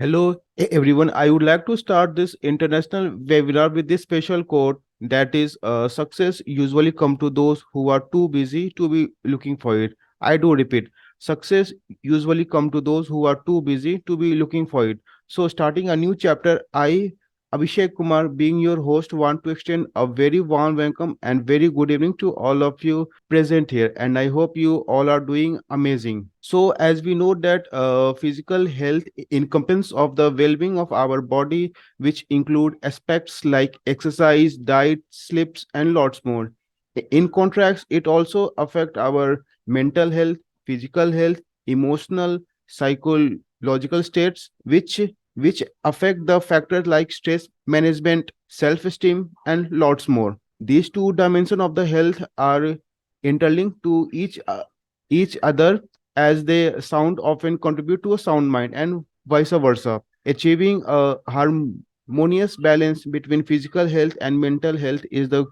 Hello, everyone. I would like to start this international webinar with this special quote that is success usually come to those who are too busy to be looking for it. I do repeat, success usually come to those who are too busy to be looking for it. So starting a new chapter, I Abhishek Kumar, being your host, want to extend a very warm welcome and very good evening to all of you present here. And I hope you all are doing amazing. So, as we know that physical health encompasses of the well-being of our body, which include aspects like exercise, diet, sleeps, and lots more. In contrast, it also affect our mental health, physical health, emotional, psychological states, which affect the factors like stress management, self-esteem, and lots more. These two dimensions of the health are interlinked to each other as they sound often contribute to a sound mind and vice versa. Achieving a harmonious balance between physical health and mental health is the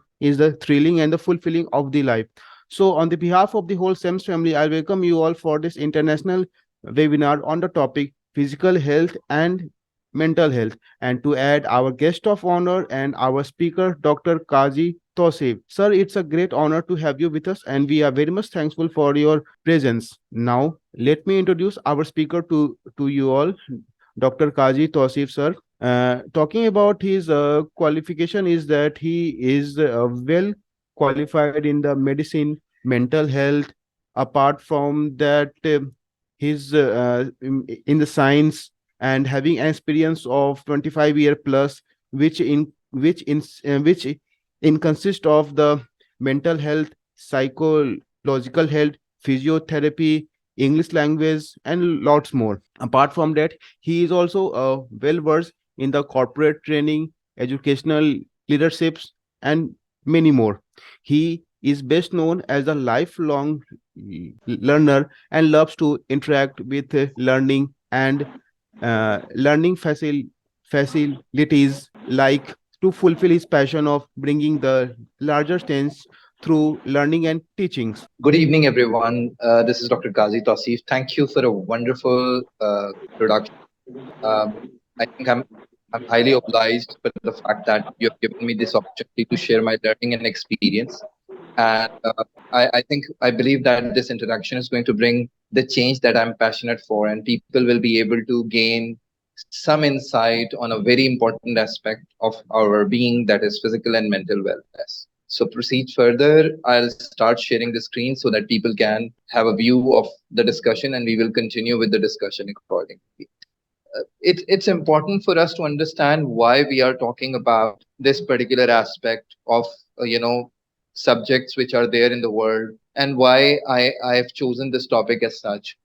thrilling and the fulfilling of the life. So on the behalf of the whole SEMS family, I welcome you all for this international webinar on the topic physical health and mental health. And to add our guest of honor and our speaker, Dr. Kazi Tosif. Sir, it's a great honor to have you with us, and we are very much thankful for your presence. Now, let me introduce our speaker to you all, Dr. Kazi Tosif, sir. Talking about his qualification is that he is well qualified in the medicine, mental health. Apart from that, his in the science and having an experience of 25-year plus, which in consist of the mental health, psychological health, physiotherapy, English language, and lots more. Apart from that, he is also well versed in the corporate training, educational leaderships, and many more. He is best known as a lifelong learner and loves to interact with learning and learning facilities like to fulfill his passion of bringing the larger things through learning and teachings. Good evening, everyone. This is Dr. Ghazi Tausif. Thank you for a wonderful introduction. Um, I think I'm highly obliged for the fact that you have given me this opportunity to share my learning and experience. And I believe that this introduction is going to bring the change that I'm passionate for, and people will be able to gain some insight on a very important aspect of our being, that is physical and mental wellness. So proceed further. I'll start sharing the screen so that people can have a view of the discussion, and we will continue with the discussion accordingly. It's important for us to understand why we are talking about this particular aspect of subjects which are there in the world, and why I have chosen this topic as such.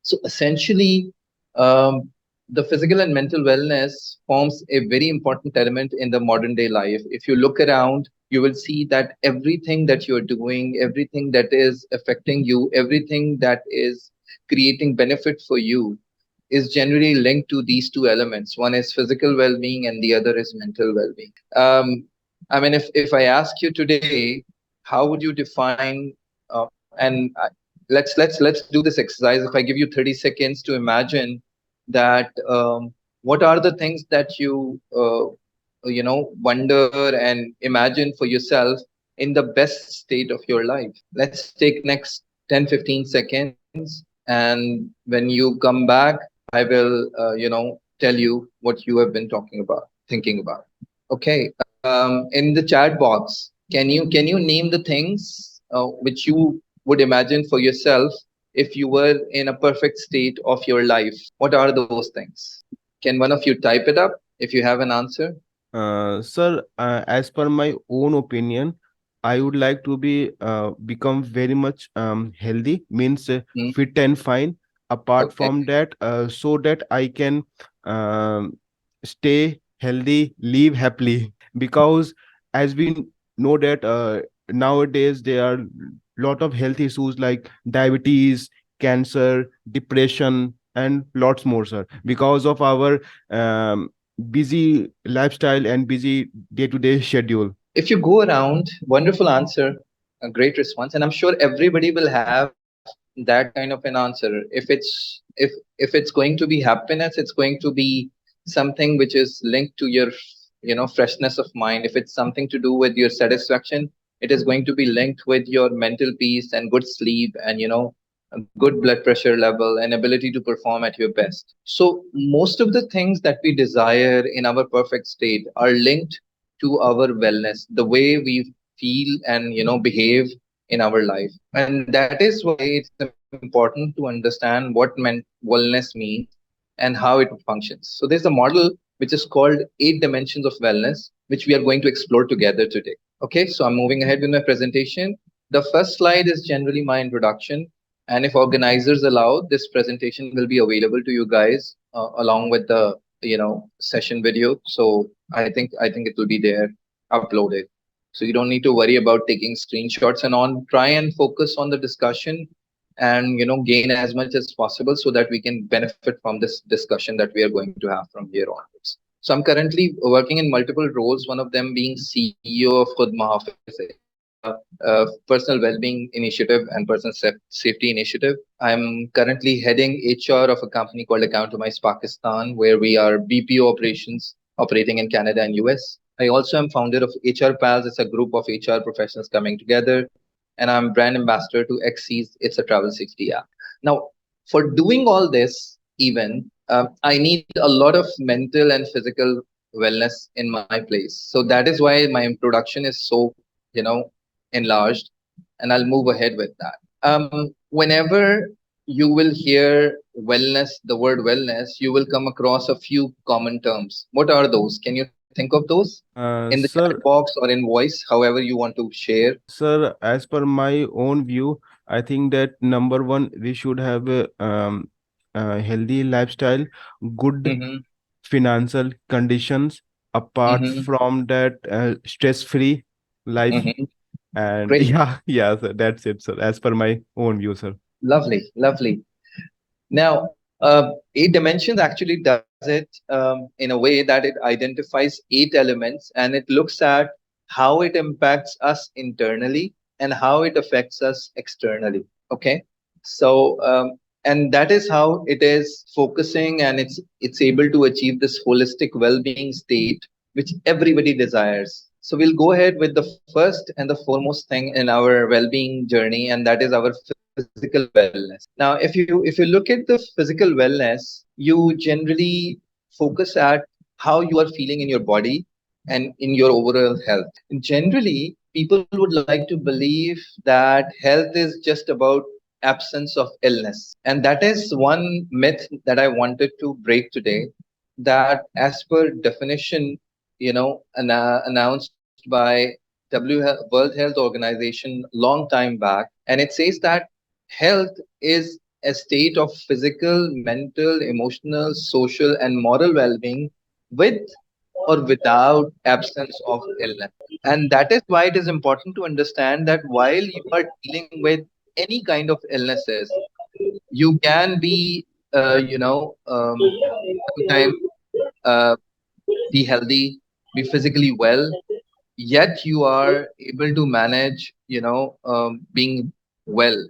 So essentially, um, the physical and mental wellness forms a very important element in the modern day life. If you look around, you will see that everything that you're doing, everything that is affecting you, everything that is creating benefit for you is generally linked to these two elements. One is physical well-being, and the other is mental well-being. I mean, if I ask you today, how would you define? And let's do this exercise. If I give you 30 seconds to imagine that, what are the things that you wonder and imagine for yourself in the best state of your life. Let's take next 10-15 seconds, and when you come back, I will tell you what you have been talking about, thinking about. Okay. In the chat box, can you name the things which you would imagine for yourself if you were in a perfect state of your life? What are those things? Can one of you type it up if you have an answer? Sir, as per my own opinion, I would like to become very much healthy, means Hmm? fit and fine. Apart Okay. from that, so that I can um, stay healthy, live happily. Because as we know that nowadays there are lot of health issues like diabetes, cancer, depression, and lots more, sir. Because of our busy lifestyle and busy day-to-day schedule. If you go around, wonderful answer, a great response, and I'm sure everybody will have that kind of an answer. If it's going to be happiness, it's going to be something which is linked to your, freshness of mind. If it's something to do with your satisfaction, it is going to be linked with your mental peace and good sleep, and a good blood pressure level and ability to perform at your best. So most of the things that we desire in our perfect state are linked to our wellness, the way we feel and behave in our life. And that is why it is important to understand what wellness means and how it functions. So there's a model which is called 8 dimensions of wellness, which we are going to explore together today. Okay, so I'm moving ahead with my presentation. The first slide is generally my introduction, and if organizers allow, this presentation will be available to you guys along with the session video. So I think it will be there uploaded. So you don't need to worry about taking screenshots and on. Try and focus on the discussion and gain as much as possible so that we can benefit from this discussion that we are going to have from here onwards. So I'm currently working in multiple roles, one of them being CEO of Khud Mahafiz. It's a personal well-being initiative and personal safety initiative. I'm currently heading HR of a company called Accountamize Pakistan, where we are BPO operations operating in Canada and US. I also am founder of HR Pals. It's a group of HR professionals coming together, and I'm brand ambassador to Xcease. It's a travel safety app. Now, for doing all this, even I need a lot of mental and physical wellness in my place. So that is why my introduction is so, you know, enlarged, and I'll move ahead with that. Whenever you will hear wellness, the word wellness, you will come across a few common terms. What are those? Can you think of those in the chat Sir, box or in voice, however you want to share? sir, as per my own view, I think that number one, we should have a healthy lifestyle, good Mm-hmm, financial conditions, apart mm-hmm, from that, stress-free life. mm-hmm. And Great. yeah, yeah, sir, that's it, sir, as per my own view, sir. Lovely, lovely. Now, 8 dimensions actually does it in a way that it identifies 8 elements, and it looks at how it impacts us internally and how it affects us externally. Okay, so and that is how it is focusing, and it's able to achieve this holistic well-being state which everybody desires. So we'll go ahead with the first and the foremost thing in our well-being journey, and that is our physical wellness. Now, if you look at the physical wellness, you generally focus at how you are feeling in your body and in your overall health. Generally, people would like to believe that health is just about absence of illness. And that is one myth that I wanted to break today, that as per definition, announced by World Health Organization long time back, and it says that health is a state of physical, mental, emotional, social, and moral well-being with or without absence of illness. And that is why it is important to understand that while you are dealing with any kind of illnesses, you can be, sometimes uh, be healthy, be physically well, yet you are able to manage, being well.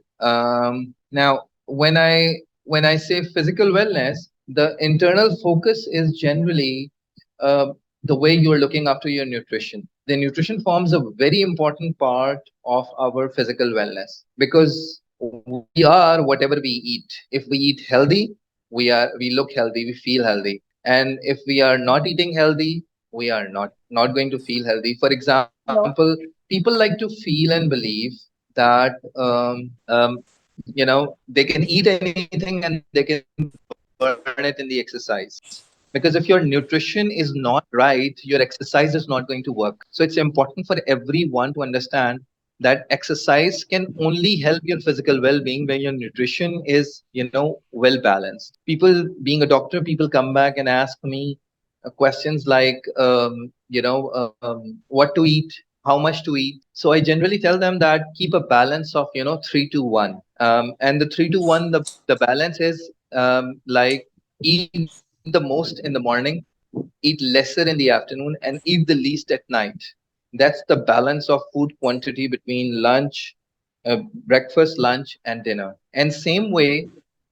Now, when I say physical wellness, the internal focus is generally uh, the way you are looking after your nutrition. The nutrition forms a very important part of our physical wellness, because we are whatever we eat. If we eat healthy, we look healthy, we feel healthy. And if we are not eating healthy, we are not going to feel healthy. For example, people like to feel and believe that they can eat anything and they can burn it in the exercise. Because if your nutrition is not right, your exercise is not going to work. So it's important for everyone to understand that exercise can only help your physical well-being when your nutrition is, well balanced. People, being a doctor, people come back and ask me questions like, what to eat, how much to eat. So I generally tell them that keep a balance of 3 to 1. And the 3 to 1, the balance is like eat the most in the morning, eat lesser in the afternoon, and eat the least at night. That's the balance of food quantity between lunch, breakfast, lunch, and dinner. And same way,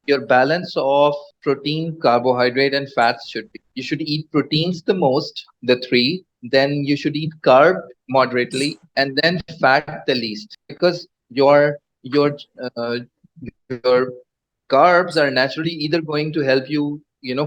your balance of protein, carbohydrate, and fats should be. You should eat proteins the most, the three. Then you should eat carb moderately, and then fat the least, because uh, your carbs are naturally either going to help you,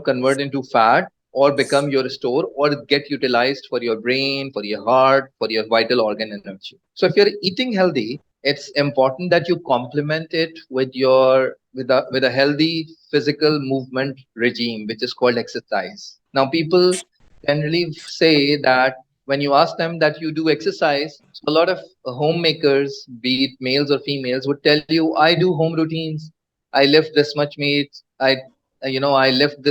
convert into fat or become your store or get utilized for your brain, for your heart, for your vital organ energy. So if you're eating healthy, it's important that you complement it with a healthy physical movement regime, which is called exercise. Now people generally say that when you ask them that you do exercise, so a lot of homemakers, be it males or females, would tell you, I do home routines, I lift this much weight. I lift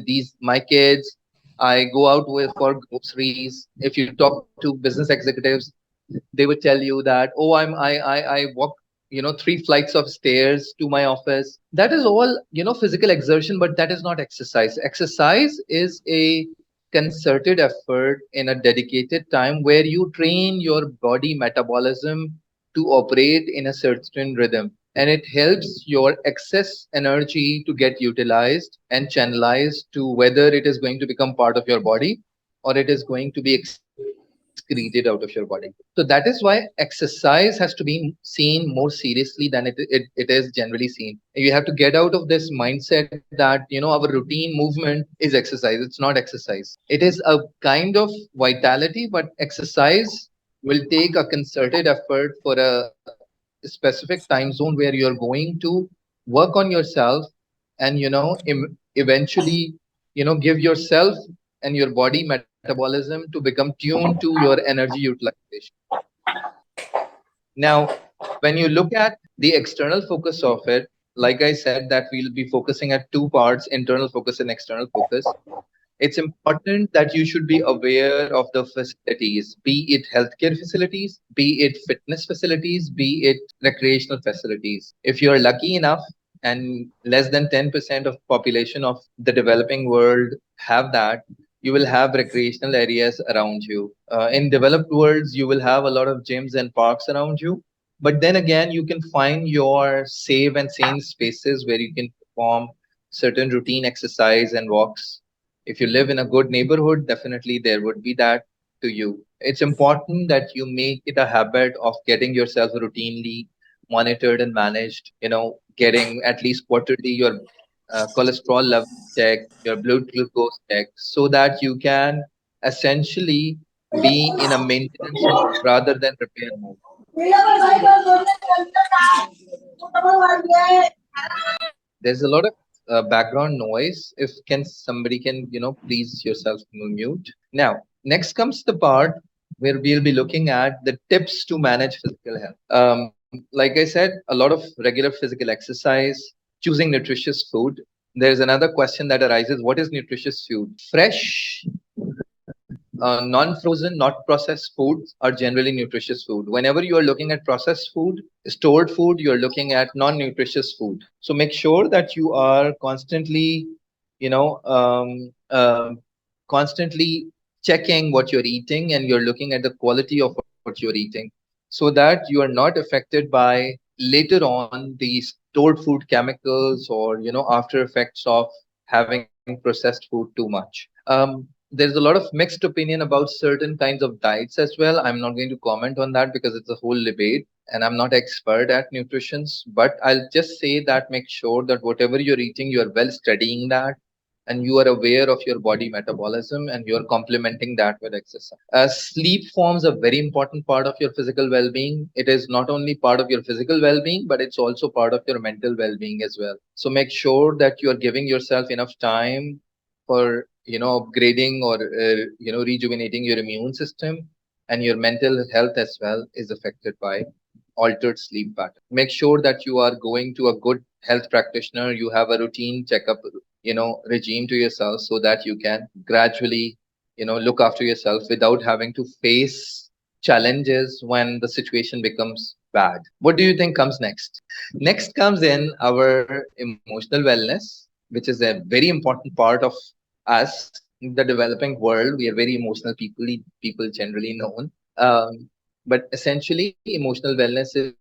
these my kids. I go out with for groceries. If you talk to business executives, they would tell you that, oh, I walk, 3 flights of stairs to my office. That is all, physical exertion, but that is not exercise. Exercise is a concerted effort in a dedicated time where you train your body metabolism to operate in a certain rhythm, and it helps your excess energy to get utilized and channelized to whether it is going to become part of your body or it is going to be excreted out of your body. So that is why exercise has to be seen more seriously than it is generally seen. You have to get out of this mindset that, our routine movement is exercise. It's not exercise. It is a kind of vitality, but exercise will take a concerted effort for a specific time zone where you're going to work on yourself and, eventually, give yourself and your body metabolism to become tuned to your energy utilization. Now, when you look at the external focus of it, like I said, that we'll be focusing at two parts: internal focus and external focus. It's important that you should be aware of the facilities, be it healthcare facilities, be it fitness facilities, be it recreational facilities. If you're lucky enough, and less than 10% of population of the developing world have that, you will have recreational areas around you. In developed worlds, you will have a lot of gyms and parks around you. But then again, you can find your safe and sane spaces where you can perform certain routine exercise and walks. If you live in a good neighborhood, definitely there would be that to you. It's important that you make it a habit of getting yourself routinely monitored and managed, getting at least quarterly your cholesterol level checked, your blood glucose checked, so that you can essentially be in a maintenance mode rather than repair mode. There's a lot of background noise. If can somebody can, please yourself mute. Now, next comes the part where we'll be looking at the tips to manage physical health. Like I said, a lot of regular physical exercise, choosing nutritious food. There's another question that arises: what is nutritious food? Fresh, non-frozen, not processed foods are generally nutritious food. Whenever you are looking at processed food, stored food, you are looking at non-nutritious food. So make sure that you are constantly, you know, um, um constantly checking what you're eating, and you're looking at the quality of what you're eating, so that you are not affected by later on the stored food chemicals or, after effects of having processed food too much. There's a lot of mixed opinion about certain kinds of diets as well. I'm not going to comment on that because it's a whole debate and I'm not expert at nutrition. But I'll just say that make sure that whatever you're eating, you are well studying that and you are aware of your body metabolism and you are complementing that with exercise. Sleep forms a very important part of your physical well-being. It is not only part of your physical well-being, but it's also part of your mental well-being as well. So make sure that you are giving yourself enough time for, upgrading or rejuvenating your immune system, and your mental health as well is affected by altered sleep pattern. Make sure that you are going to a good health practitioner. You have a routine checkup, regime to yourself, so that you can gradually, look after yourself without having to face challenges when the situation becomes bad. What do you think comes next? Next comes in our emotional wellness, which is a very important part of us in the developing world. We are very emotional people generally known. But essentially, emotional wellness is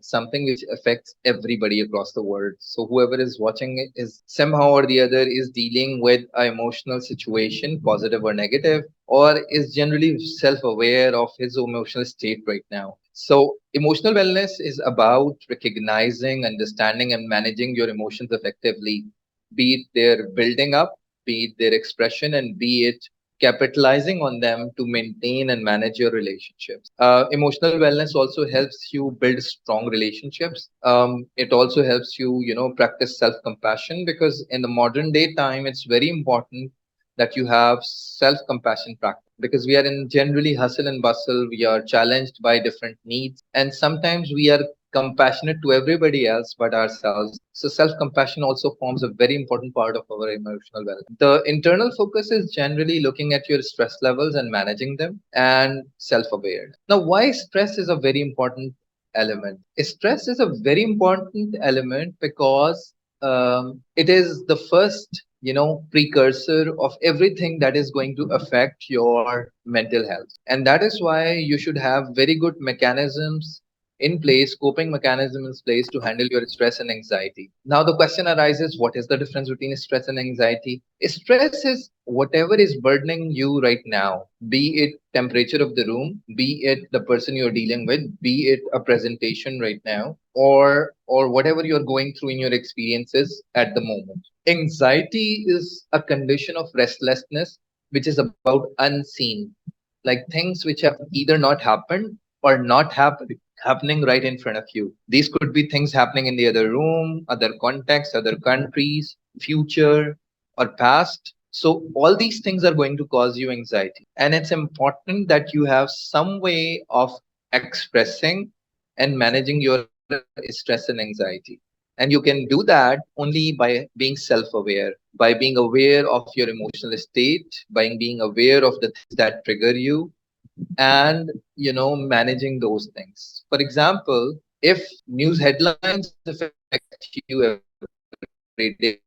something which affects everybody across the world. So whoever is watching it is somehow or the other is dealing with an emotional situation, positive or negative, or is generally self-aware of his emotional state right now. So emotional wellness is about recognizing, understanding, and managing your emotions effectively, be it their building up, be it their expression, and be it capitalizing on them to maintain and manage your relationships. Emotional wellness also helps you build strong relationships. It also helps you, practice self-compassion, because in the modern day time, it's very important that you have self-compassion practice, because we are in generally hustle and bustle. We are challenged by different needs, and sometimes we are compassionate to everybody else but ourselves. So self-compassion also forms a very important part of our emotional well. The internal focus is generally looking at your stress levels and managing them, and self-aware. Now, why stress is a very important element? Stress is a very important element because it is the first, precursor of everything that is going to affect your mental health. And that is why you should have very good mechanisms in place, coping mechanism in place to handle your stress and anxiety. Now, the question arises, what is the difference between stress and anxiety? Stress is whatever is burdening you right now, be it temperature of the room, be it the person you're dealing with, be it a presentation right now, or whatever you're going through in your experiences at the moment. Anxiety is a condition of restlessness which is about unseen, like things which have either not happened or not happening right in front of you. These could be things happening in the other room, other contexts, other countries, future, or past. So all these things are going to cause you anxiety. And it's important that you have some way of expressing and managing your stress and anxiety. And you can do that only by being self-aware, by being aware of your emotional state, by being aware of the things that trigger you, and managing those things. For example, if news headlines affect you every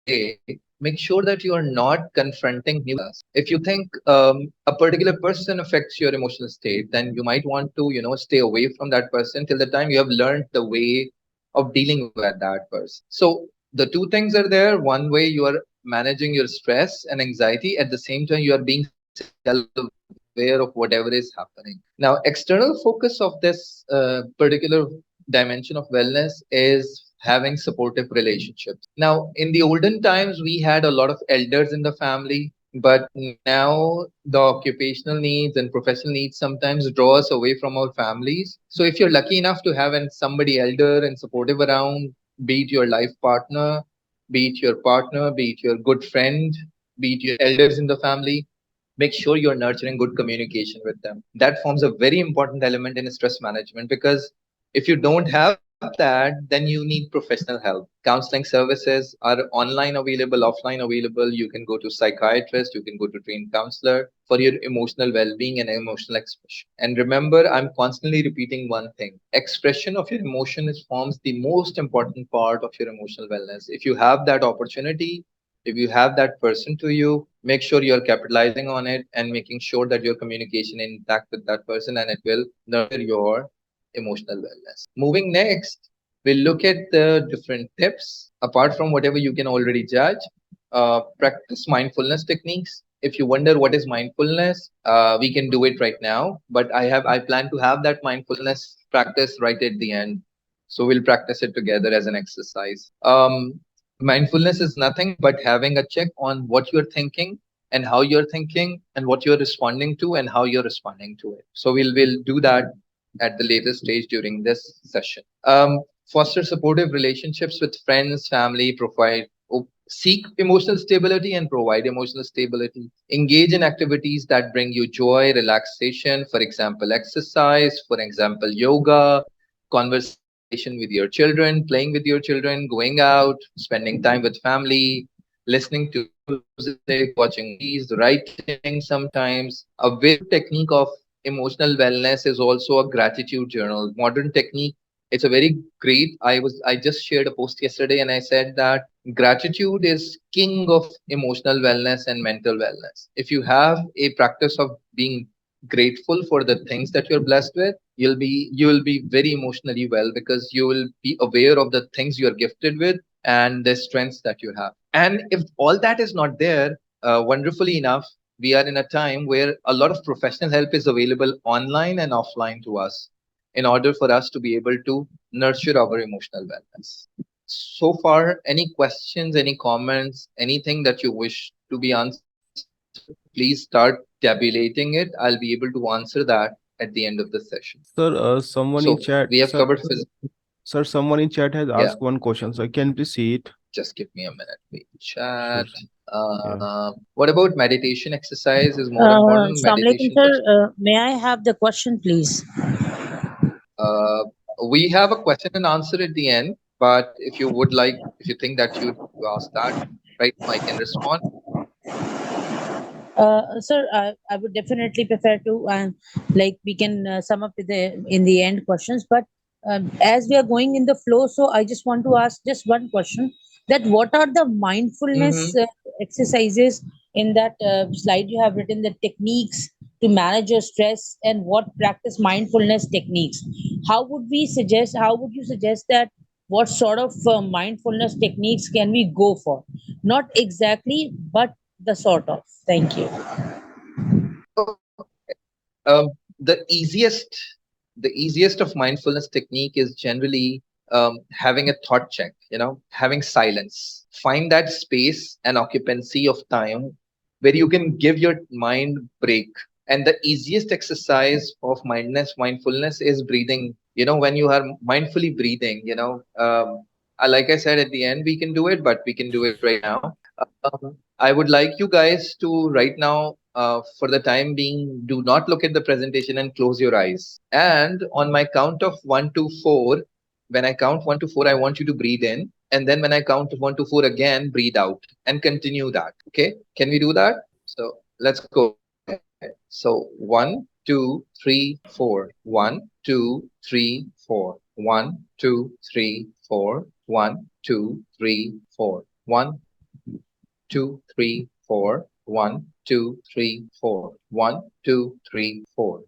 day, make sure that you are not confronting news headlines. If you think a particular person affects your emotional state, then you might want to stay away from that person till the time you have learned the way of dealing with that person. So the two things are there. One way you are managing your stress and anxiety, at the same time you are being self-aware of whatever is happening. Now, external focus of this particular dimension of wellness is having supportive relationships. Now, in the olden times, we had a lot of elders in the family, but now the occupational needs and professional needs sometimes draw us away from our families. So if you're lucky enough to have somebody elder and supportive around, be it your life partner, be it your partner, be it your good friend, be it your elders in the family, make sure you're nurturing good communication with them. That forms a very important element in stress management, because if you don't have that, then you need professional help. Counseling services are online available, offline available. You can go to psychiatrist, you can go to trained counselor for your emotional well-being and emotional expression. And remember, I'm constantly repeating one thing: expression of your emotion is forms the most important part of your emotional wellness. If you have that opportunity, if you have that person to you, make sure you're capitalizing on it and making sure that your communication is intact with that person, and it will nurture your emotional wellness. Moving next, we'll look at the different tips apart from whatever you can already judge. Practice mindfulness techniques. If you wonder what is mindfulness, we can do it right now. But I plan to have that mindfulness practice right at the end. So we'll practice it together as an exercise. Mindfulness is nothing but having a check on what you're thinking and how you're thinking and what you're responding to and how you're responding to it. So we'll do that at the later stage during this session. Foster supportive relationships with friends, family, seek emotional stability and provide emotional stability. Engage in activities that bring you joy, relaxation, for example, exercise, for example, yoga, conversation with your children, playing with your children, going out, spending time with family, listening to music, watching movies, writing sometimes. A very good technique of emotional wellness is also a gratitude journal. Modern technique. It's a very great. I just shared a post yesterday and I said that gratitude is king of emotional wellness and mental wellness. If you have a practice of being grateful for the things that you're blessed with, You will be very emotionally well because you will be aware of the things you are gifted with and the strengths that you have. And if all that is not there, wonderfully enough, we are in a time where a lot of professional help is available online and offline to us in order for us to be able to nurture our emotional wellness. So far, any questions, any comments, anything that you wish to be answered, please start tabulating it. I'll be able to answer that at the end of the session. Sir, So someone in we chat, have covered sir, someone in chat has yeah. asked one question. So can you please see it? Just give me a minute. Wait, Sure. chat. Yeah. What about meditation? Exercise is more important. Assalamu alaikum, Meditation sir. just May I have the question, please? uh, we have a question and answer at the end. But if you would like, if you think that you need to ask that right now, I can respond. Sir, I would definitely prefer to, like we can sum up with the in the end questions. But as we are going in the flow, so I just want to ask just one question: that what are the mindfulness Mm-hmm. exercises in that slide you have written the techniques to manage your stress and what practice mindfulness techniques? How would we suggest? How would you suggest that? What sort of mindfulness techniques can we go for? Not exactly, but the sort of. Thank you. Okay. The easiest of mindfulness technique is generally having a thought check. Having silence. Find that space and occupancy of time where you can give your mind break. And the easiest exercise of mindfulness is breathing. When you are mindfully breathing, like I said at the end, we can do it, but we can do it right now. I would like you guys to right now, for the time being, do not look at the presentation and close your eyes. And on my count of 1 to 4, when I count 1 to 4, I want you to breathe in. And then when I count 1 to 4 again, breathe out and continue that. Okay? Can we do that? So let's go ahead. So 1, 2, 3, 4. 1, 2, 3, 4. 1, 2, 3, 4. 1, 2, 3, 4. 1, 2, 3, 4. 1, 2, 3, 4. 1, 2, 3, 4.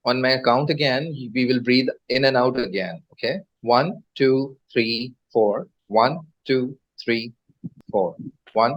On my count again, we will breathe in and out again. Okay. 1, 2, 3, 4. 1, 2, 3, 4. 1,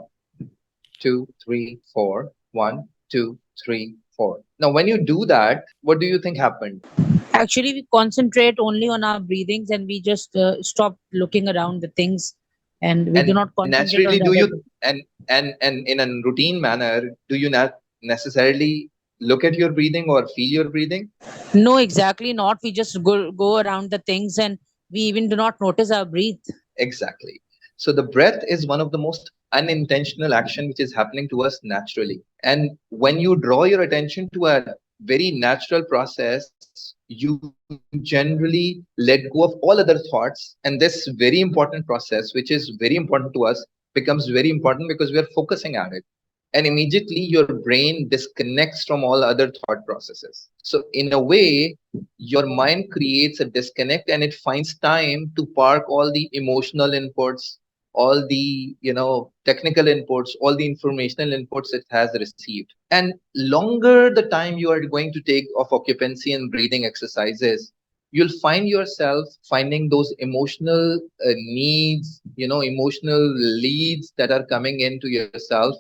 2, 3, 4. 1, 2, 3, 4. Now, when you do that, what do you think happened? Actually, we concentrate only on our breathings and we just stop looking around the things and we do And not concentrate naturally, on the do other you things. and in a routine manner, do you not necessarily look at your breathing or feel your breathing? No, exactly not. We just go around the things and we even do not notice our breath. Exactly. So the breath is one of the most unintentional action which is happening to us naturally. And when you draw your attention to a very natural process, you generally let go of all other thoughts. And this very important process, which is very important to us, becomes very important because we are focusing at it. And immediately your brain disconnects from all other thought processes. So in a way, your mind creates a disconnect and it finds time to park all the emotional inputs, all the technical inputs, all the informational inputs it has received. And longer the time you are going to take of occupancy and breathing exercises, you'll find yourself finding those emotional needs, emotional leads that are coming into yourself.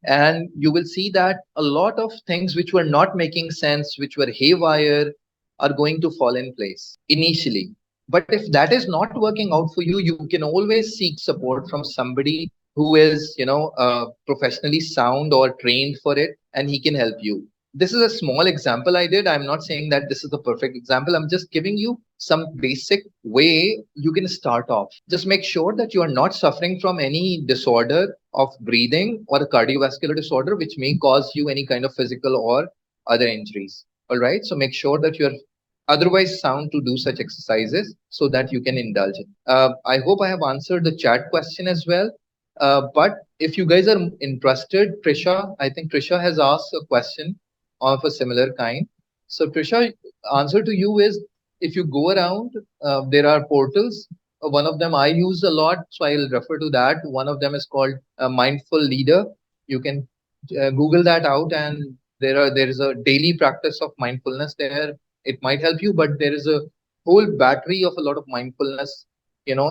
And you will see that a lot of things which were not making sense, which were haywire, are going to fall in place initially. But if that is not working out for you, you can always seek support from somebody who is professionally sound or trained for it, and he can help you. This is a small example I did. I'm not saying that this is the perfect example. I'm just giving you some basic way you can start off. Just make sure that you are not suffering from any disorder of breathing or a cardiovascular disorder which may cause you any kind of physical or other injuries. All right. So make sure that you're otherwise sound to do such exercises so that you can indulge it. I hope I have answered the chat question as well. But if you guys are interested, Trisha, I think Trisha has asked a question of a similar kind. So, Trisha, answer to you is, if you go around, there are portals. One of them I use a lot, so I'll refer to that. One of them is called Mindful Leader. You can Google that out, and there is a daily practice of mindfulness there. it might help you, but there is a whole battery of a lot of mindfulness,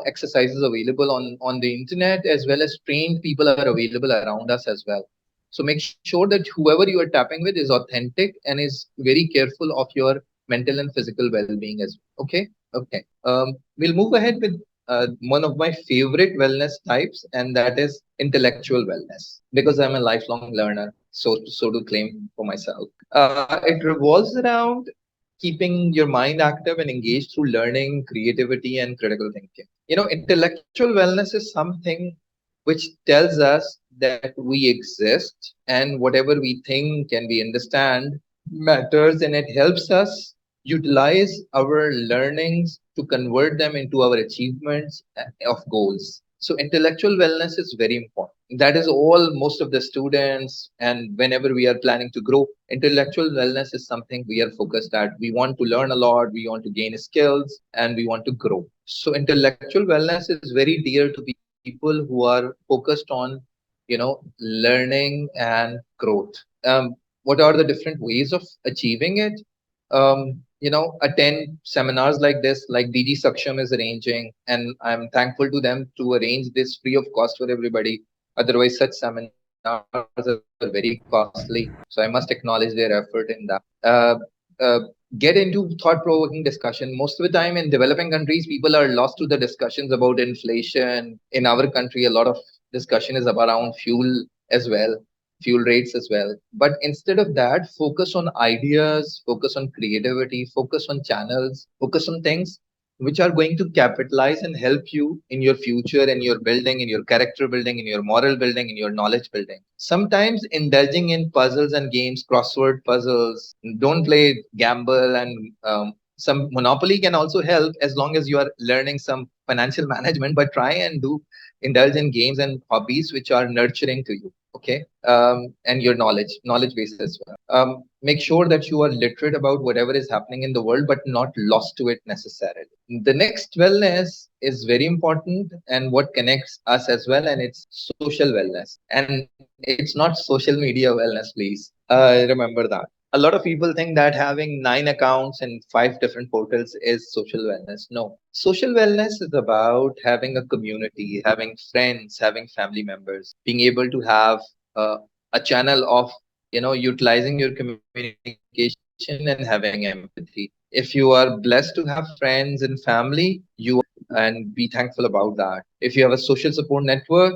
exercises available on the internet, as well as trained people are available around us as well. So make sure that whoever you are tapping with is authentic and is very careful of your mental and physical well-being as well. Okay. Okay. We'll move ahead with one of my favorite wellness types, and that is intellectual wellness, because I'm a lifelong learner, so to claim for myself. It revolves around keeping your mind active and engaged through learning, creativity, and critical thinking. Intellectual wellness is something which tells us that we exist, and whatever we think and we understand matters, and it helps us utilize our learnings to convert them into our achievements of goals. So intellectual wellness is very important. That is all most of the students, and whenever we are planning to grow, intellectual wellness is something we are focused at. We want to learn a lot, we want to gain skills, and we want to grow. So intellectual wellness is very dear to people who are focused on, learning and growth. What are the different ways of achieving it? Attend seminars like this, like DG Saksham is arranging, and I'm thankful to them to arrange this free of cost for everybody. Otherwise, such seminars are very costly. So I must acknowledge their effort in that. Get into thought-provoking discussion. Most of the time in developing countries, people are lost to the discussions about inflation. In our country, a lot of discussion is around fuel as well, fuel rates as well. But instead of that, focus on ideas, focus on creativity, focus on channels, focus on things which are going to capitalize and help you in your future, in your building, in your character building, in your moral building, in your knowledge building. Sometimes indulging in puzzles and games, crossword puzzles, don't play gamble, and some monopoly can also help as long as you are learning some financial management. But try and do indulge in games and hobbies which are nurturing to you. Okay. And your knowledge base as well. Make sure that you are literate about whatever is happening in the world, but not lost to it necessarily. The next wellness is very important, and what connects us as well, and it's social wellness. And it's not social media wellness, please. Remember that. A lot of people think that having 9 accounts and 5 different portals is social wellness. No, social wellness is about having a community, having friends, having family members, being able to have uh, a channel of, utilizing your communication and having empathy. If you are blessed to have friends and family, you are and be thankful about that. If you have a social support network,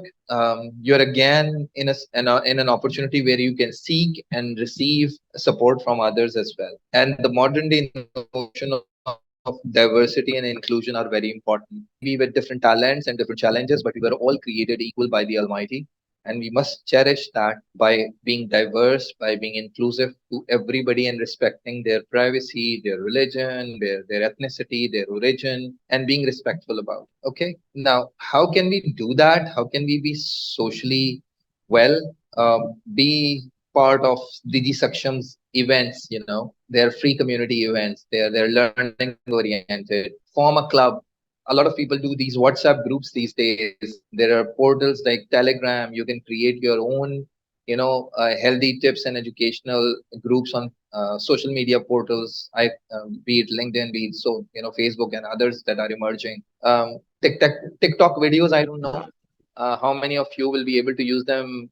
you're again in an opportunity where you can seek and receive support from others as well. And the modern day notion of diversity and inclusion are very important. We may be with different talents and different challenges, but we were all created equal by the Almighty, and we must cherish that by being diverse, by being inclusive to everybody, and respecting their privacy, their religion, their ethnicity, their origin, and being respectful about it. Okay. Now, how can we do that? How can we be socially well? Be part of DG Saksham's events. They're free community events. They're learning oriented. Form a club. A lot of people do these WhatsApp groups these days. There are portals like Telegram. You can create your own, healthy tips and educational groups on social media portals. Be it LinkedIn, be it Facebook and others that are emerging. TikTok videos. I don't know how many of you will be able to use them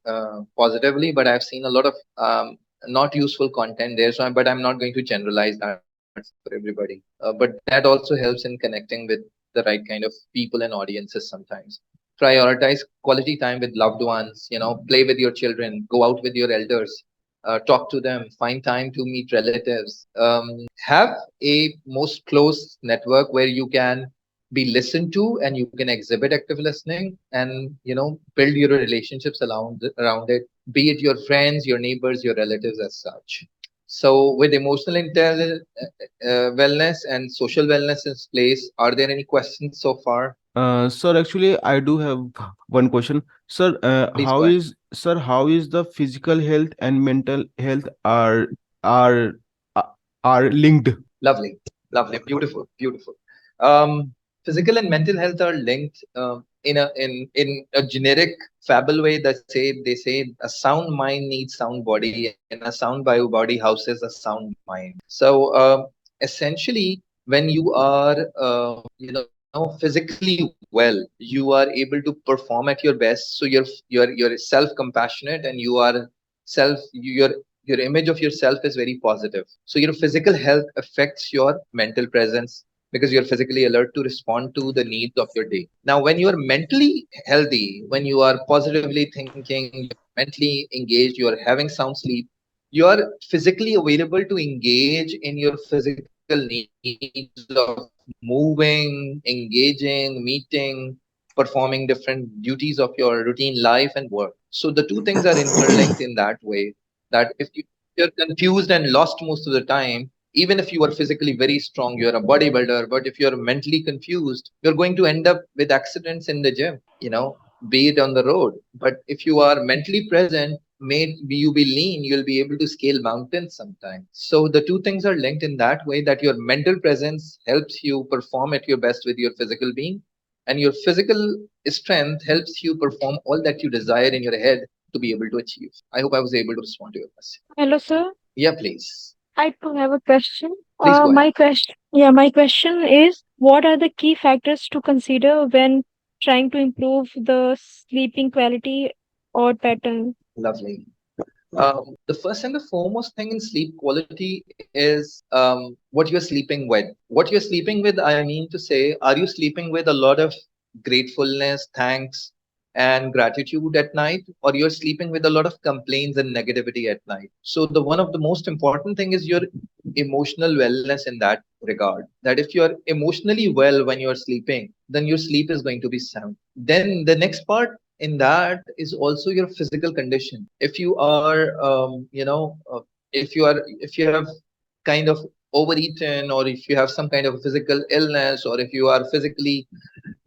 positively, but I've seen a lot of not useful content there. But I'm not going to generalize that for everybody. But that also helps in connecting with the right kind of people and audiences sometimes. Prioritize quality time with loved ones. Play with your children, go out with your elders, talk to them, find time to meet relatives. Have a most close network where you can be listened to and you can exhibit active listening, and build your relationships around it, be it your friends, your neighbors, your relatives as such. So with emotional wellness and social wellness in place, are there any questions so far? Sir, actually, I do have one question. Sir, Please go ahead. how is the physical health and mental health are are are linked? Lovely, lovely, beautiful, beautiful. Um, Physical and mental health are linked in a generic fable way. That they say a sound mind needs sound body, and a sound body houses a sound mind. So Essentially, when you are physically well, you are able to perform at your best. So you're self compassionate, and you are self your image of yourself is very positive. So your physical health affects your mental presence, because you're physically alert to respond to the needs of your day. Now, when you are mentally healthy, when you are positively thinking, you're mentally engaged, you are having sound sleep, you are physically available to engage in your physical needs of moving, engaging, meeting, performing different duties of your routine life and work. So the two things are interlinked in that way, that if you're confused and lost most of the time, even if you are physically very strong, you're a bodybuilder, but if you're mentally confused, you're going to end up with accidents in the gym, be it on the road. But if you are mentally present, may you be lean, you'll be able to scale mountains sometimes. So the two things are linked in that way, that your mental presence helps you perform at your best with your physical being, and your physical strength helps you perform all that you desire in your head to be able to achieve. I hope I was able to respond to your question. Hello, sir. Yeah, please. I do have a question. Please go ahead. My question is, what are the key factors to consider when trying to improve the sleeping quality or pattern? Lovely. The first and the foremost thing in sleep quality is what you're sleeping with. What you're sleeping with, I mean to say, are you sleeping with a lot of gratefulness, thanks, and gratitude at night, or you're sleeping with a lot of complaints and negativity at night? So the one of the most important thing is your emotional wellness in that regard. That if you're emotionally well when you're sleeping, then your sleep is going to be sound. Then the next part in that is also your physical condition. If you are if you have kind of overeaten, or if you have some kind of physical illness, or if you are physically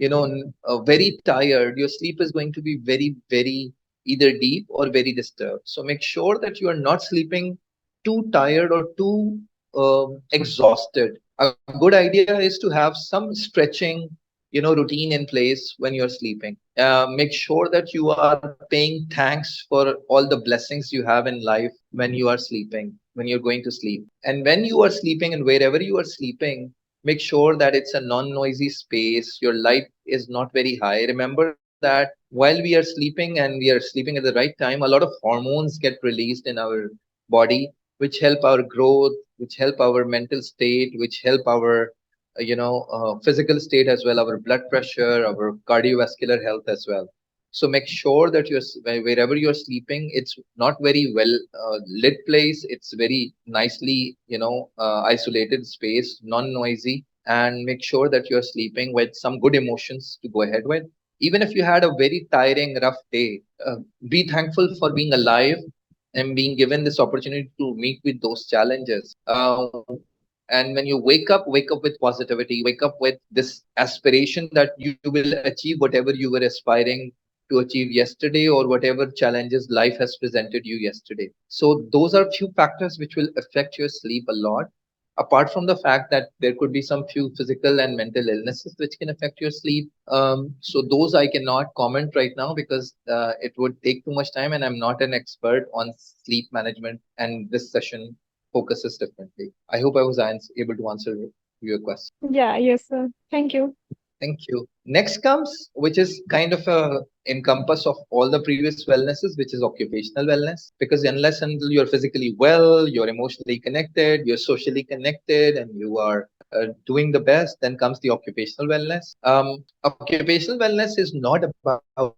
very tired, your sleep is going to be very, very either deep or very disturbed. So make sure that you are not sleeping too tired or too exhausted. A good idea is to have some stretching routine in place when you're sleeping. Make sure that you are paying thanks for all the blessings you have in life when you are sleeping, when you're going to sleep. And when you are sleeping and wherever you are sleeping, make sure that it's a non-noisy space, your light is not very high. Remember that while we are sleeping, and we are sleeping at the right time, a lot of hormones get released in our body, which help our growth, which help our mental state, which help our physical state as well, our blood pressure, our cardiovascular health as well. So make sure that wherever you're sleeping, it's not very well lit place, it's very nicely isolated space, non noisy, and make sure that you're sleeping with some good emotions to go ahead with. Even if you had a very tiring, rough day, be thankful for being alive and being given this opportunity to meet with those challenges. And when you wake up with positivity, wake up with this aspiration that you will achieve whatever you were aspiring to achieve yesterday, or whatever challenges life has presented you yesterday. So those are few factors which will affect your sleep a lot, apart from the fact that there could be some few physical and mental illnesses which can affect your sleep. So those I cannot comment right now, because it would take too much time, and I'm not an expert on sleep management, and this session focuses differently. I hope I was able to answer your question. Yeah, yes, sir. Thank you. Thank you. Next comes, which is kind of a encompass of all the previous wellnesses, which is occupational wellness. Because unless until you're physically well, you're emotionally connected, you're socially connected, and you are doing the best, then comes the occupational wellness. Occupational wellness is not about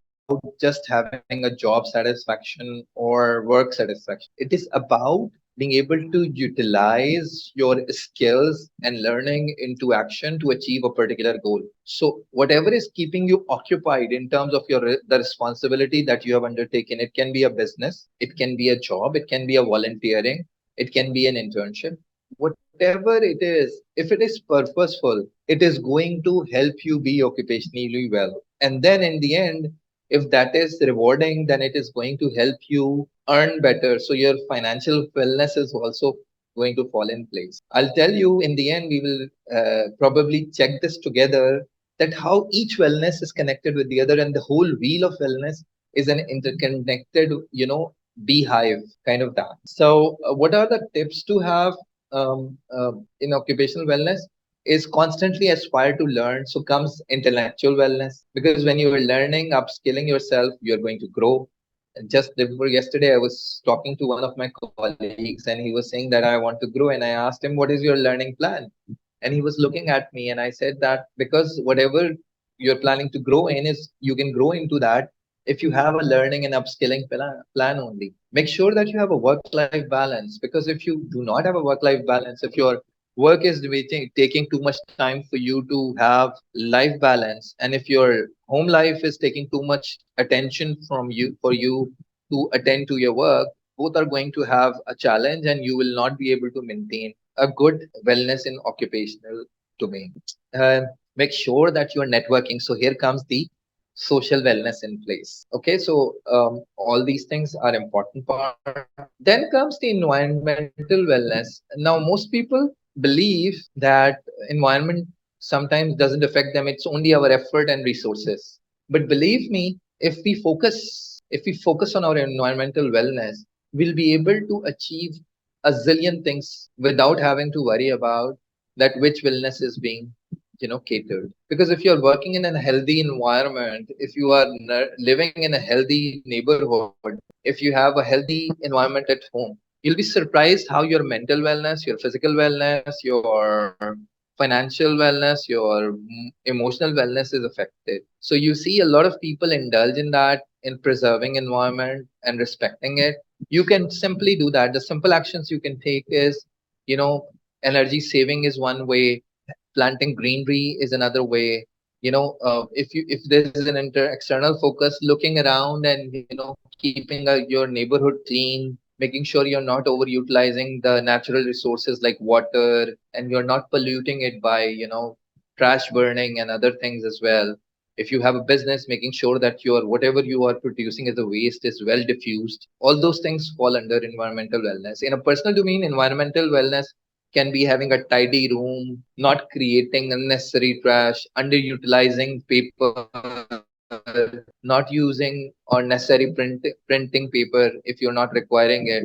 just having a job satisfaction or work satisfaction. It is about being able to utilize your skills and learning into action to achieve a particular goal. So whatever is keeping you occupied in terms of the responsibility that you have undertaken, it can be a business, it can be a job, it can be a volunteering, it can be an internship. Whatever it is, if it is purposeful, it is going to help you be occupationally well. And then in the end, if that is rewarding, then it is going to help you earn better. So your financial wellness is also going to fall in place. I'll tell you in the end, we will probably check this together, that how each wellness is connected with the other, and the whole wheel of wellness is an interconnected, beehive kind of that. So, what are the tips to have? in occupational wellness is constantly aspire to learn. So comes intellectual wellness, because when you are learning, upskilling yourself, you're going to grow. And just before yesterday, I was talking to one of my colleagues, and he was saying that I want to grow. And I asked him, "What is your learning plan?" And he was looking at me, and I said that because whatever you're planning to grow in is you can grow into that if you have a learning and upskilling plan only. Make sure that you have a work-life balance, because if you do not have a work-life balance, if your work is taking too much time for you to have life balance, and if your home life is taking too much attention from you for you to attend to your work, both are going to have a challenge, and you will not be able to maintain a good wellness in occupational domain. Uh, Make sure that you are networking. So here comes the social wellness in place. Okay, so all these things are important part. Then comes the environmental wellness. Now, most people believe that environment sometimes doesn't affect them. It's only our effort and resources. But believe me, if we focus on our environmental wellness, we'll be able to achieve a zillion things without having to worry about that which wellness is being catered. Because if you're working in a healthy environment, if you are living in a healthy neighborhood, if you have a healthy environment at home, you'll be surprised how your mental wellness, your physical wellness, your financial wellness, your emotional wellness is affected. So you see a lot of people indulge in that, in preserving environment and respecting it. You can simply do that. The simple actions you can take is, you know energy saving is one way, planting greenery is another way. If there's an external focus, looking around and keeping your neighborhood clean, making sure you're not overutilizing the natural resources like water, and you're not polluting it by trash burning and other things as well. If you have a business, making sure that your whatever you are producing as a waste is well diffused. All those things fall under environmental wellness. In a personal domain, environmental wellness can be having a tidy room, not creating unnecessary trash, underutilizing paper, not using unnecessary printing paper if you're not requiring it.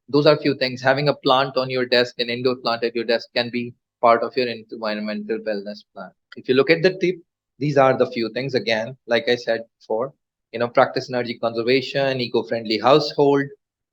Those are few things. Having a plant on your desk, an indoor plant at your desk, can be part of your environmental wellness plan. If you look at the tip, these are the few things. Again, like I said before, practice energy conservation, eco-friendly household.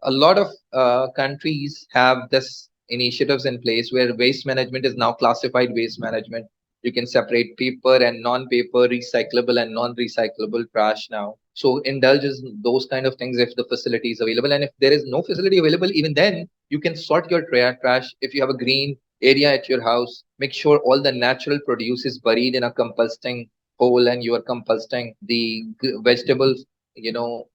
A lot of countries have this initiatives in place where waste management is now classified waste management. You can separate paper and non-paper, recyclable and non-recyclable trash now. So indulge in those kind of things if the facility is available. And if there is no facility available, even then you can sort your trash. If you have a green area at your house, make sure all the natural produce is buried in a composting hole, and you are composting the vegetables,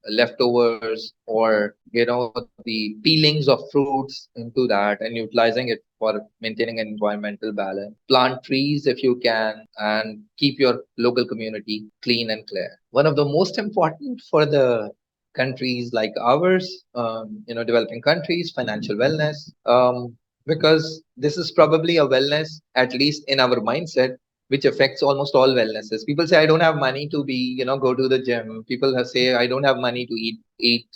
leftovers, or the peelings of fruits into that, and utilizing it for maintaining an environmental balance. Plant trees if you can, and keep your local community clean and clear. One of the most important for the countries like ours, developing countries, financial wellness, because this is probably a wellness, at least in our mindset, which affects almost all wellnesses. People say, I don't have money to go to the gym. People say, I don't have money to eat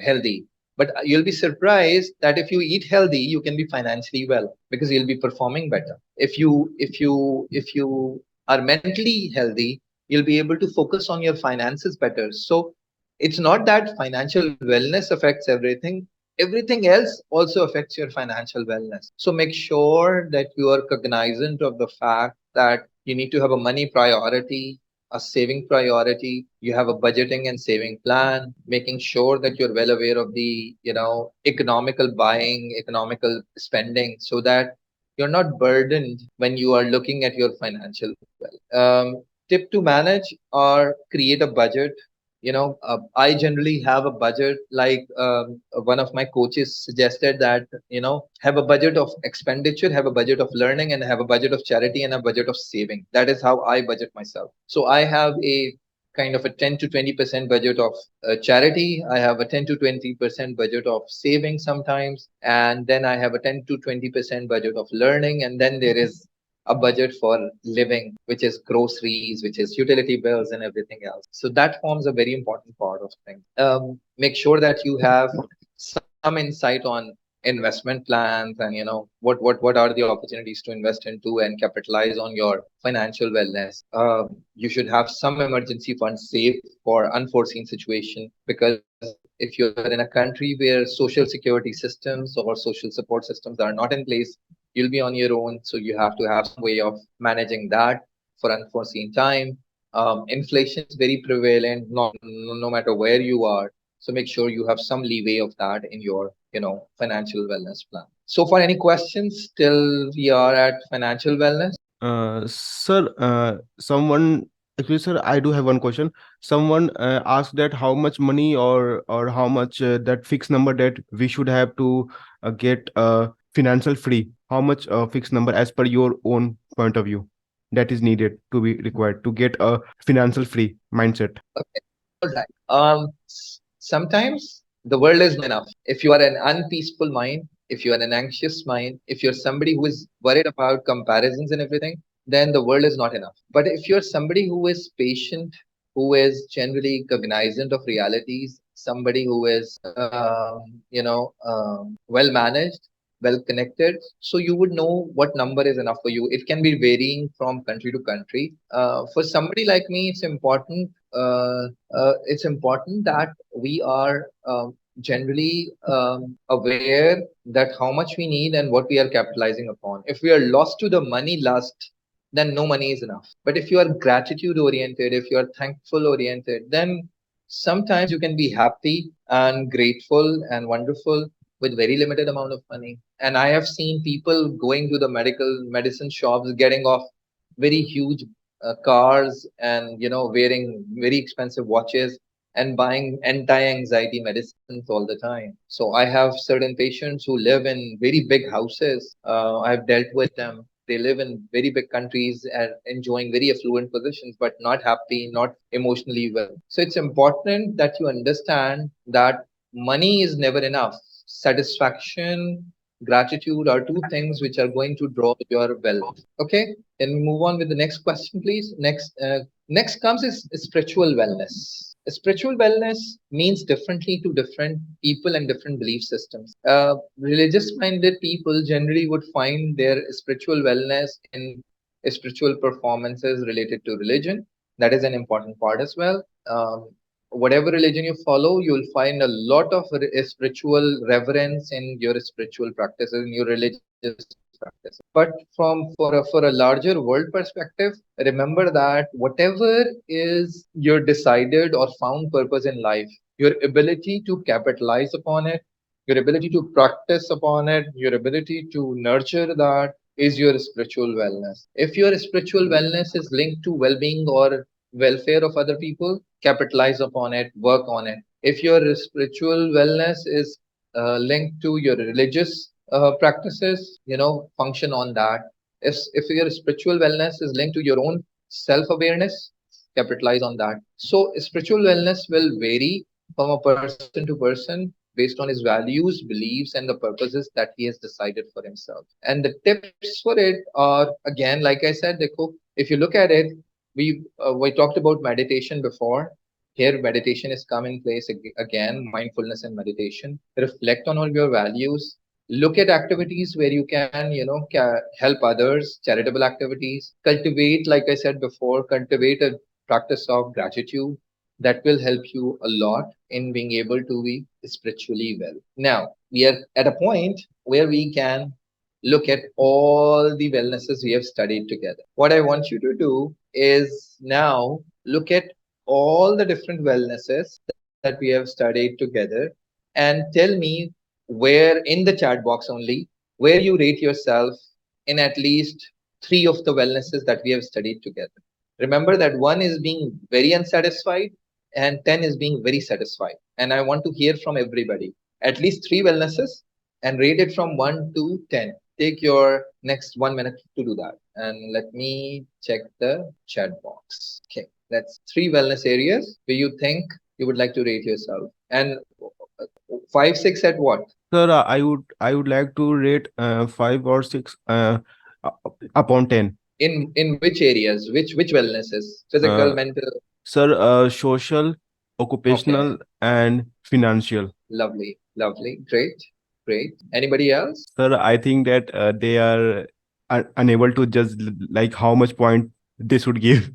healthy. But you'll be surprised that if you eat healthy, you can be financially well, because you'll be performing better. If you are mentally healthy, you'll be able to focus on your finances better. So it's not that financial wellness affects everything. Everything else also affects your financial wellness. So make sure that you are cognizant of the fact that you need to have a money priority, a saving priority. You have a budgeting and saving plan, making sure that you're well aware of the, economical buying, economical spending, so that you're not burdened when you are looking at your financial well. Tip to manage or create a budget. I generally have a budget, like one of my coaches suggested that, have a budget of expenditure, have a budget of learning, and have a budget of charity, and a budget of saving. That is how I budget myself. So I have a kind of a 10 to 20% budget of charity. I have a 10 to 20% budget of saving sometimes. And then I have a 10 to 20% budget of learning. And then there is a budget for living, which is groceries, which is utility bills and everything else. So that forms a very important part of things. Make sure that you have some insight on investment plans, and what are the opportunities to invest into and capitalize on your financial wellness. You should have some emergency funds saved for unforeseen situation, because if you're in a country where social security systems or social support systems are not in place, you'll be on your own, so you have to have some way of managing that for unforeseen time. Inflation is very prevalent, no matter where you are, so make sure you have some leeway of that in your financial wellness plan. So far, any questions till we are at financial wellness? Sir, someone actually, sir, I do have one question. Someone asked that how much money or how much that fixed number that we should have to get financial free. How much fixed number as per your own point of view that is needed to be required to get a financial free mindset. Okay. All right. Sometimes the world is enough. If you are an unpeaceful mind, if you are an anxious mind, if you're somebody who is worried about comparisons and everything, then the world is not enough. But if you're somebody who is patient, who is generally cognizant of realities, somebody who is, well managed, well connected, so you would know what number is enough for you. It can be varying from country to country. For somebody like me, it's important that we are generally aware that how much we need and what we are capitalizing upon. If we are lost to the money lust, then no money is enough. But if you are gratitude oriented, if you are thankful oriented, then sometimes you can be happy and grateful and wonderful with very limited amount of money. And I have seen people going to the medical medicine shops, getting off very huge cars, and wearing very expensive watches and buying anti-anxiety medicines all the time. So I have certain patients who live in very big houses. I've dealt with them. They live in very big countries and enjoying very affluent positions, but not happy, not emotionally well. So it's important that you understand that money is never enough. Satisfaction, gratitude are two things which are going to draw your wealth. Okay, can we move on with the next question, please? Next comes is spiritual wellness. Spiritual wellness means differently to different people and different belief systems. Religious minded people generally would find their spiritual wellness in spiritual performances related to religion. That is an important part as well. Whatever religion you follow, you'll find a lot of spiritual reverence in your spiritual practices, in your religious practices. But for a larger world perspective, remember that whatever is your decided or found purpose in life, your ability to capitalize upon it, your ability to practice upon it, your ability to nurture that is your spiritual wellness. If your spiritual wellness is linked to well-being or welfare of other people, capitalize upon it, work on it. If your spiritual wellness is linked to your religious practices, function on that. If your spiritual wellness is linked to your own self awareness, capitalize on that. So spiritual wellness will vary from a person to person based on his values, beliefs, and the purposes that he has decided for himself. And the tips for it are, again, like I said, Dekho, if you look at it, we talked about meditation before. Here, meditation is come in place again, mindfulness and meditation. Reflect on all your values. Look at activities where you can, help others, charitable activities. Cultivate, like I said before, cultivate a practice of gratitude that will help you a lot in being able to be spiritually well. Now, we are at a point where we can look at all the wellnesses we have studied together. What I want you to do is now look at all the different wellnesses that we have studied together and tell me where in the chat box only where you rate yourself in at least three of the wellnesses that we have studied together. Remember that one is being very unsatisfied and 10 is being very satisfied. And I want to hear from everybody at least three wellnesses and rate it from 1 to 10. Take your next 1 minute to do that. And let me check the chat box. Okay, that's three wellness areas where you think you would like to rate yourself. And 5, 6 at what? Sir, I would like to rate 5 or 6 uh, upon 10. In which areas? Which wellnesses? Physical, Uh, mental? Sir, social, Okay, occupational, and financial. lovely, lovely, great, Great. Anybody else? Sir, I think that they are unable to judge like how much point they should give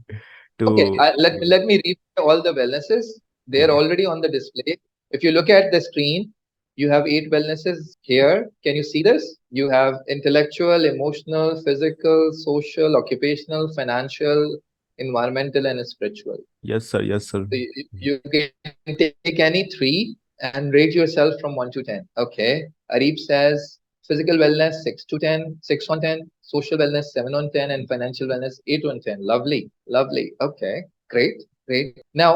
Okay, to. let me read all the wellnesses. They are Okay. already on the display. If you look at the screen, you have 8 wellnesses here. Can you see this? You have intellectual, emotional, physical, social, occupational, financial, environmental, and spiritual. Yes, sir. Yes, sir. So you can take any three and rate yourself from 1 to 10. Okay. Arif says physical wellness 6 to 10, 6 on 10, social wellness 7 on 10, and financial wellness 8 on 10. Lovely. Lovely. Okay. Great. Great. Now,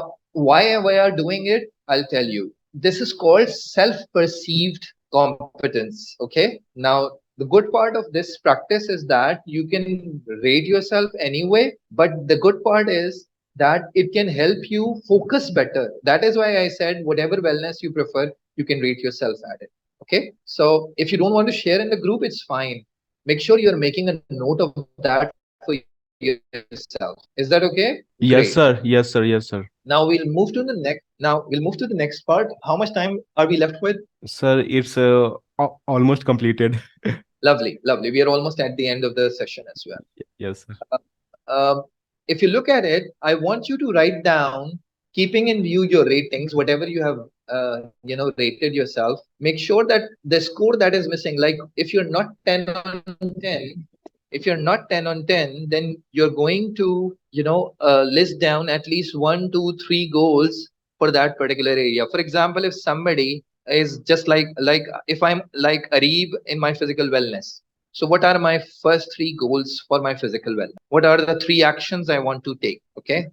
why we are doing it? I'll tell you. This is called self-perceived competence. Okay. Now, the good part of this practice is that you can rate yourself anyway, but the good part is that it can help you focus better. That is why I said whatever wellness you prefer, you can rate yourself at it. Okay. So if you don't want to share in the group, it's fine. Make sure you're making a note of that for yourself. Is that okay? Great. Yes, sir. Yes, sir. Yes, sir. Now we'll move to the next part. How much time are we left with? Sir, it's almost completed. Lovely, lovely. We are almost at the end of the session as well. Yes, sir. Um, if you look at it, I want you to write down, keeping in view your ratings, whatever you have, rated yourself. Make sure that the score that is missing, like if you're not 10 on 10, if you're not 10 on 10, then you're going to, list down at least one, two, three goals for that particular area. For example, if somebody is just like if I'm like Arib in my physical wellness, so, what are my first three goals for my physical wellness? What are the three actions I want to take? Okay,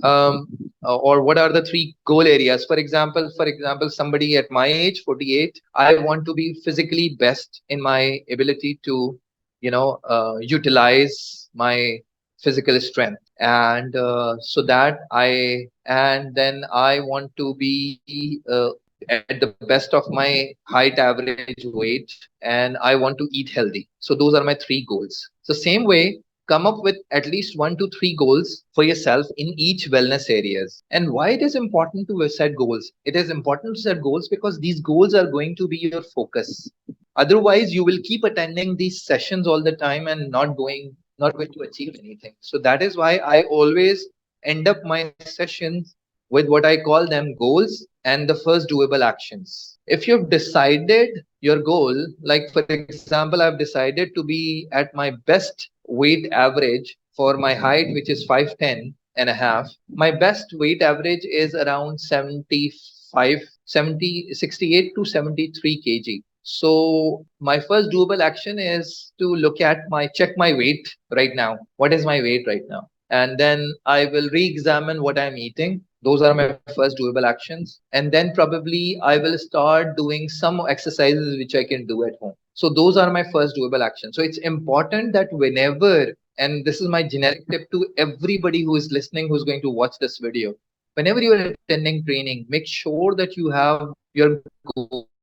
um, or what are the three goal areas? For example, somebody at my age, 48, I want to be physically best in my ability to, utilize my physical strength, and so that and then I want to be at the best of my height, average weight, and I want to eat healthy. So those are my three goals. So same way, come up with at least one to three goals for yourself in each wellness areas. And why it is important to set goals? It is important to set goals because these goals are going to be your focus. Otherwise, you will keep attending these sessions all the time and not going to achieve anything. So that is why I always end up my sessions with what I call them goals and the first doable actions. If you've decided your goal, like for example, I've decided to be at my best weight average for my height, which is 5'10" and a half. My best weight average is around 75, 70, 68 to 73 kg. So my first doable action is to look at check my weight right now. What is my weight right now? And then I will re-examine what I'm eating. Those are my first doable actions. And then probably I will start doing some exercises which I can do at home. So those are my first doable actions. So it's important that whenever, and this is my generic tip to everybody who is listening, who's going to watch this video, whenever you are attending training, make sure that you have your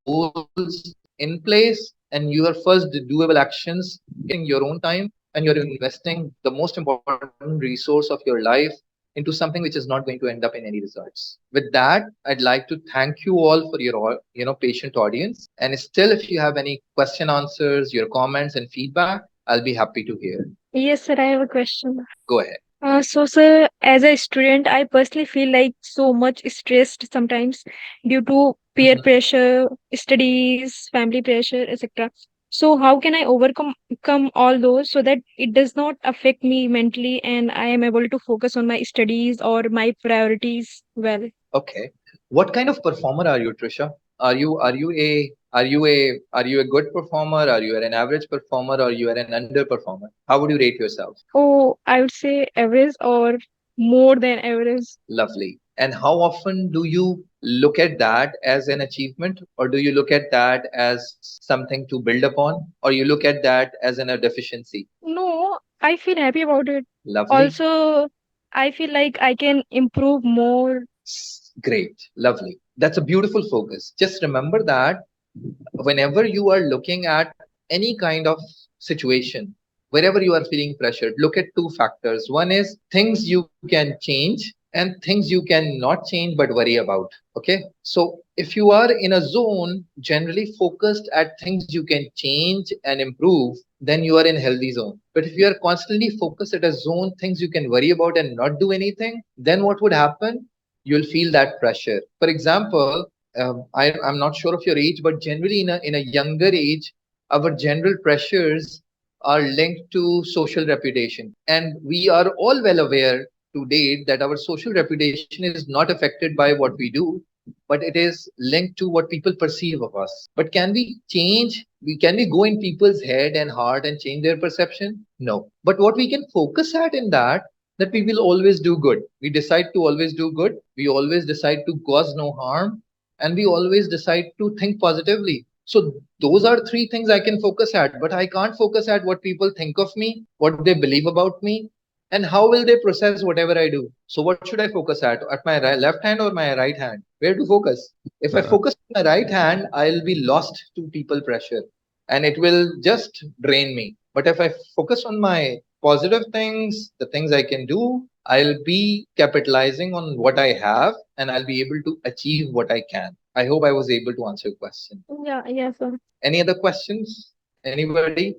goals in place and your first doable actions in your own time, and you're investing the most important resource of your life into something which is not going to end up in any results. With that, I'd like to thank you all for your patient audience. And still, if you have any question answers, your comments and feedback, I'll be happy to hear. Yes, sir, I have a question. Go ahead. So, sir, as a student, I personally feel like so much stressed sometimes due to peer Mhm. pressure, studies, family pressure, etc. So, how can I overcome all those so that it does not affect me mentally and I am able to focus on my studies or my priorities well? Okay. What kind of performer are you, Trisha? Are you a good performer? Are you an average performer, or you are an underperformer? How would you rate yourself? Oh, I would say average or more than average. Lovely. And how often do you look at that as an achievement, or do you look at that as something to build upon, or you look at that as a deficiency? No, I feel happy about it. Lovely. Also, I feel like I can improve more. Great. Lovely. That's a beautiful focus. Just remember that whenever you are looking at any kind of situation, wherever you are feeling pressured, look at two factors. One is things you can change and things you cannot change but worry about. Okay. So If you are in a zone generally focused at things you can change and improve, then you are in healthy zone. But if you are constantly focused at a zone, things you can worry about and not do anything, then what would happen? You'll feel that pressure. For example, I'm not sure of your age, but generally in a younger age, our general pressures are linked to social reputation. And we are all well aware to date that our social reputation is not affected by what we do, but it is linked to what people perceive of us. But can we change? Can we go in people's head and heart and change their perception? No. But what we can focus at in that we will always do good. We decide to always do good. We always decide to cause no harm, and we always decide to think positively. So those are three things I can focus at, but I can't focus at what people think of me, what they believe about me, and how will they process whatever I do. So what should I focus at my left hand or my right hand? Where to focus? If I Uh, focus on my right hand, I'll be lost to people pressure and it will just drain me. But if I focus on my positive things, the things I can do, I'll be capitalizing on what I have and I'll be able to achieve what I can. I hope I was able to answer your question. Yeah, yes, sir. Any other questions? Anybody?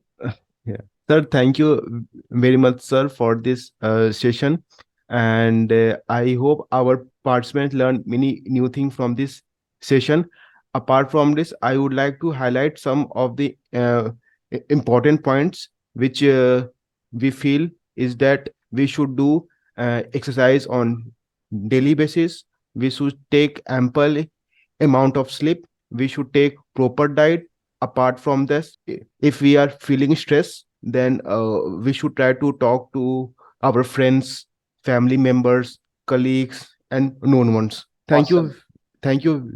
yeah. Sir, thank you very much, sir, for this session. And I hope our participants learned many new things from this session. Apart from this, I would like to highlight some of the important points which we feel is that we should do exercise on daily basis. We should take ample amount of sleep. We should take proper diet. Apart from this, if we are feeling stress, then we should try to talk to our friends, family members, colleagues, and known ones. Awesome. Thank you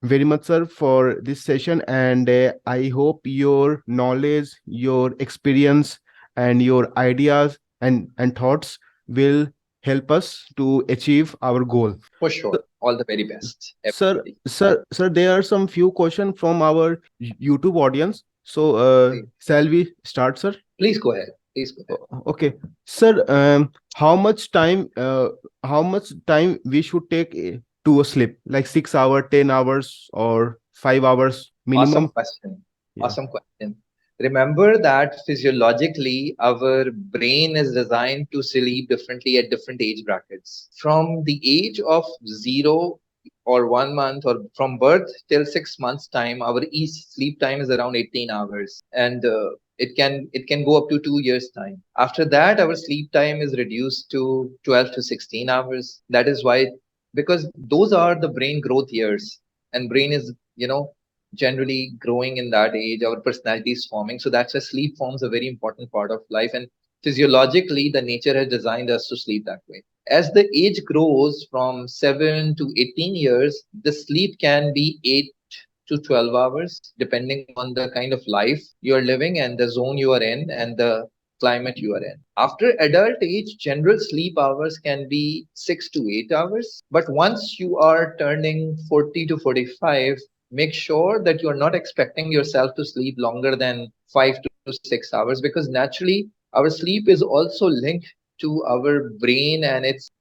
very much, sir, for this session. And I hope your knowledge, your experience, and your ideas and thoughts will help us to achieve our goal. For sure. All the very best, Sir, everybody. there are some few questions from our YouTube audience. So, Please, shall we start, sir? please go ahead. Please go ahead. Okay, sir. How much time we should take to a sleep? Like 6 hour, 10 hours, or 5 hours Awesome minimum? question. Yeah. Awesome question. Remember that physiologically, our brain is designed to sleep differently at different age brackets. From the age of 0 or 1 month, or from birth till 6 months time, our each sleep time is around 18 hours, and it can go up to 2 years time. After that, our sleep time is reduced to 12 to 16 hours. That is why, because those are the brain growth years, and brain is generally growing in that age, our personality is forming. So that's why sleep forms a very important part of life. And physiologically, the nature has designed us to sleep that way. As the age grows from 7 to 18 years, the sleep can be 8 to 12 hours, depending on the kind of life you are living and the zone you are in and the climate you are in. After adult age, general sleep hours can be 6 to 8 hours. But once you are turning 40 to 45, make sure that you are not expecting yourself to sleep longer than 5 to 6 hours, because naturally our sleep is also linked to our brain and its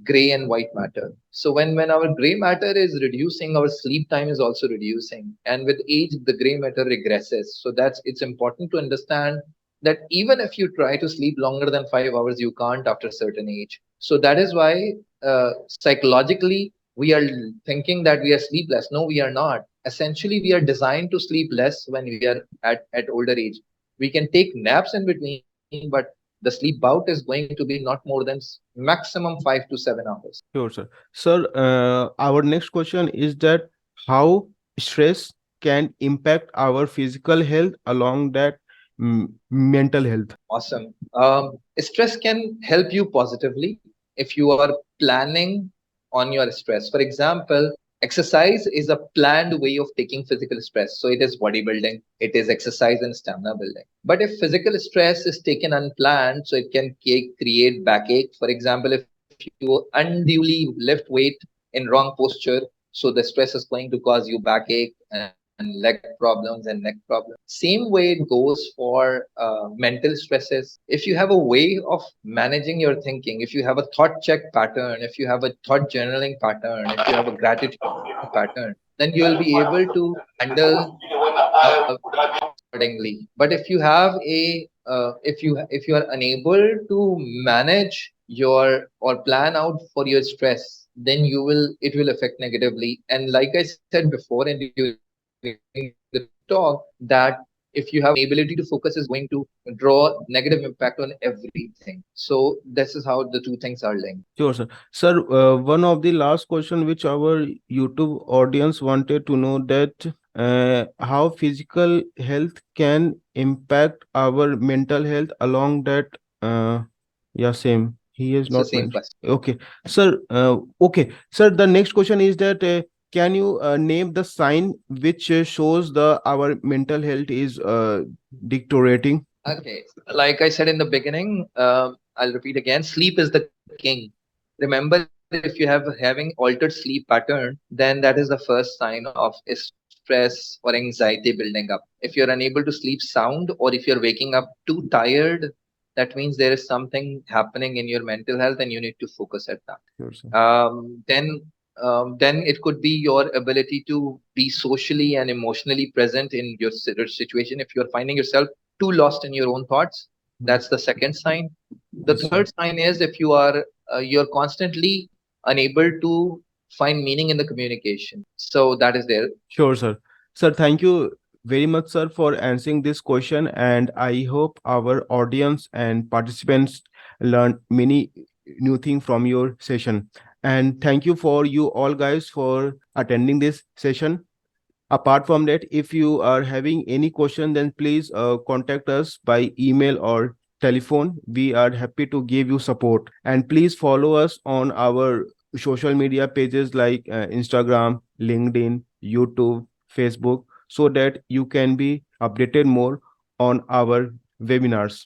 gray and white matter. So when our gray matter is reducing, our sleep time is also reducing, and with age the gray matter regresses. So that's it's important to understand that even if you try to sleep longer than 5 hours, you can't after a certain age. So that is why psychologically we are thinking that we are sleepless. No, we are not. Essentially, we are designed to sleep less when we are at older age. We can take naps in between, but the sleep bout is going to be not more than maximum 5 to 7 hours. Sure, sir. Sir, our next question is that how stress can impact our physical health along that mental health. Awesome. Stress can help you positively if you are planning on your stress. For example, exercise is a planned way of taking physical stress. So it is bodybuilding, it is exercise and stamina building. But if physical stress is taken unplanned, so it can create backache. For example, if you unduly lift weight in wrong posture, so the stress is going to cause you backache and leg problems and neck problems. Same way it goes for mental stresses. If you have a way of managing your thinking, if you have a thought check pattern, if you have a thought journaling pattern, if you have a gratitude pattern, then you will be able to handle accordingly. But if you have a if you are unable to manage your or plan out for your stress, then you will it will affect negatively. And like I said before and during the talk, that if you have inability to focus is going to draw negative impact on everything. So this is how the two things are linked. Sure, sir. Sir, one of the last question which our YouTube audience wanted to know that how physical health can impact our mental health along that. Yeah, same. He is It's the not same mentioned. question. Okay, sir. Okay, sir. The next question is that can you name the sign which shows the our mental health is deteriorating? Okay, like I said in the beginning, I'll repeat again. Sleep is the king. Remember, if you have having altered sleep pattern, then that is the first sign of stress or anxiety building up. If you're unable to sleep sound, or if you're waking up too tired, that means there is something happening in your mental health, and you need to focus at that. Sure, sir. Then it could be your ability to be socially and emotionally present in your situation. If you're finding yourself too lost in your own thoughts, that's the second sign. The Yes, sir. third sign is if you're constantly unable to find meaning in the communication. So that is there. Sure, sir. Sir, thank you very much, sir, for answering this question. And I hope our audience and participants learned many new things from your session. And thank you for you all guys for attending this session. Apart from that, if you are having any question, then please contact us by email or telephone. We are happy to give you support. And please follow us on our social media pages like Instagram, LinkedIn, YouTube, Facebook, so that you can be updated more on our webinars.